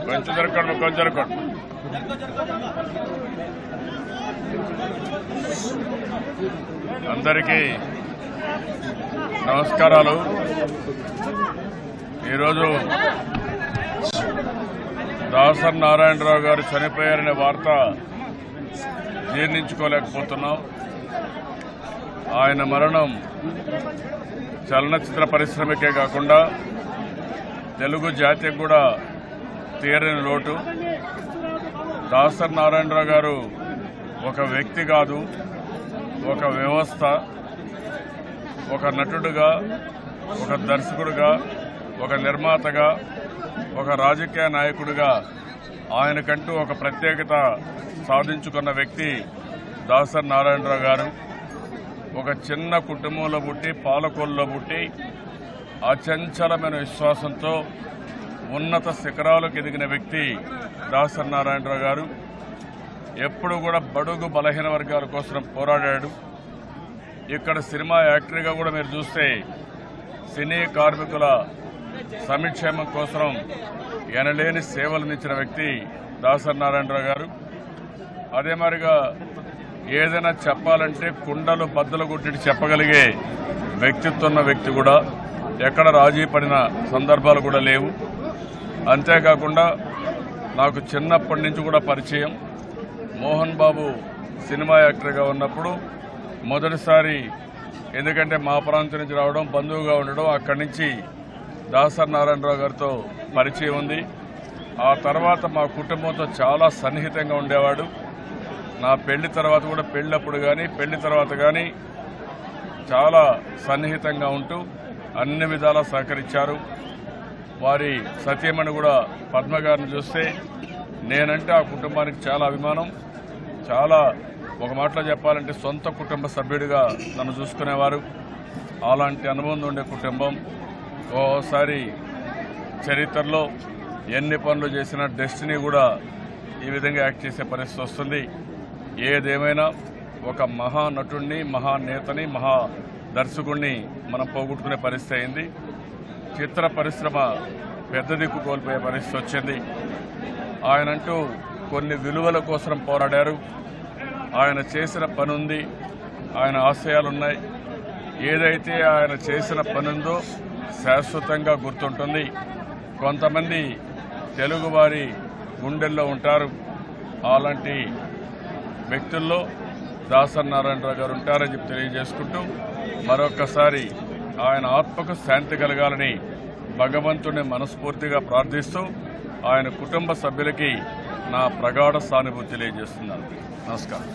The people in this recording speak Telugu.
కొంచెం జరగండి. అందరికీ నమస్కారాలు. ఈరోజు దాసరి నారాయణరావు గారు చనిపోయారనే వార్త జీర్ణించుకోలేకపోతున్నాం. ఆయన మరణం చలనచిత్ర పరిశ్రమకే కాకుండా తెలుగు జాతికి కూడా తీరని లోటు. దాసరి నారాయణరావు గారు ఒక వ్యక్తి కాదు, ఒక వ్యవస్థ. ఒక నటుడుగా, ఒక దర్శకుడుగా, ఒక నిర్మాతగా, ఒక రాజకీయ నాయకుడిగా ఆయనకంటూ ఒక ప్రత్యేకత సాధించుకున్న వ్యక్తి దాసరి నారాయణరావు గారు. ఒక చిన్న కుటుంబంలో పుట్టి, పాలకొల్లో పుట్టి, అచంచలమైన విశ్వాసంతో ఉన్నత శిఖరాలకు ఎదిగిన వ్యక్తి దాసరి నారాయణరావు గారు. ఎప్పుడు కూడా బడుగు బలహీన వర్గాల కోసం పోరాడాడు. ఇక్కడ సినిమా యాక్టర్గా కూడా మీరు చూస్తే సినీ కార్మికుల సంక్షేమం కోసం ఎనలేని సేవలనిచ్చిన వ్యక్తి దాసరి నారాయణరావు గారు. అదే మాదిరిగా ఏదైనా చెప్పాలంటే కుండలు బద్దలు కొట్టి చెప్పగలిగే వ్యక్తిత్వం ఉన్న వ్యక్తి కూడా. ఎక్కడ రాజీ పడిన సందర్భాలు కూడా లేవు. అంతేకాకుండా నాకు చిన్నప్పటి నుంచి కూడా పరిచయం. మోహన్ బాబు సినిమా యాక్టర్గా ఉన్నప్పుడు మొదటిసారి, ఎందుకంటే మా ప్రాంతం నుంచి రావడం, బంధువుగా ఉండడం, అక్కడి నుంచి దాసరి నారాయణరావు గారితో పరిచయం ఉంది. ఆ తర్వాత మా కుటుంబంతో చాలా సన్నిహితంగా ఉండేవాడు. నా పెళ్లి తర్వాత కూడా, పెళ్ళప్పుడు కానీ పెళ్లి తర్వాత కానీ చాలా సన్నిహితంగా ఉంటూ అన్ని విధాలా సహకరించారు. వారి సతీమణి కూడా పద్మ గారిని చూస్తే నేనంటే ఆ కుటుంబానికి చాలా అభిమానం. చాలా, ఒక మాటలో చెప్పాలంటే సొంత కుటుంబ సభ్యుడిగా నన్ను చూసుకునేవారు. అలాంటి అనుబంధం ఉండే కుటుంబం. ఓసారి చరిత్రలో ఎన్ని పనులు చేసినా డెస్టినీ కూడా ఈ విధంగా యాక్ట్ చేసే పరిస్థితి వస్తుంది. ఏదేమైనా ఒక మహానటుడిని, మహానేతని, మహా దర్శకుడిని మనం పోగొట్టుకునే పరిస్థితి అయింది. చిత్ర పరిశ్రమ పెద్ద దిక్కు కోల్పోయే పరిస్థితి వచ్చింది. ఆయనంటూ కొన్ని విలువల కోసం పోరాడారు. ఆయన చేసిన పని ఉంది, ఆయన ఆశయాలున్నాయి. ఏదైతే ఆయన చేసిన పని ఉందో శాశ్వతంగా గుర్తుంటుంది. కొంతమంది తెలుగువారి గుండెల్లో ఉంటారు. అలాంటి వ్యక్తుల్లో దాసరి నారాయణరావు గారు ఉంటారని చెప్పి తెలియజేసుకుంటూ మరొక్కసారి ఆయన ఆత్మకు శాంతి కలగాలని భగవంతుడిని మనస్ఫూర్తిగా ప్రార్థిస్తూ ఆయన కుటుంబ సభ్యులకి నా ప్రగాఢ సానుభూతి తెలియజేస్తున్నాను. నమస్కారం.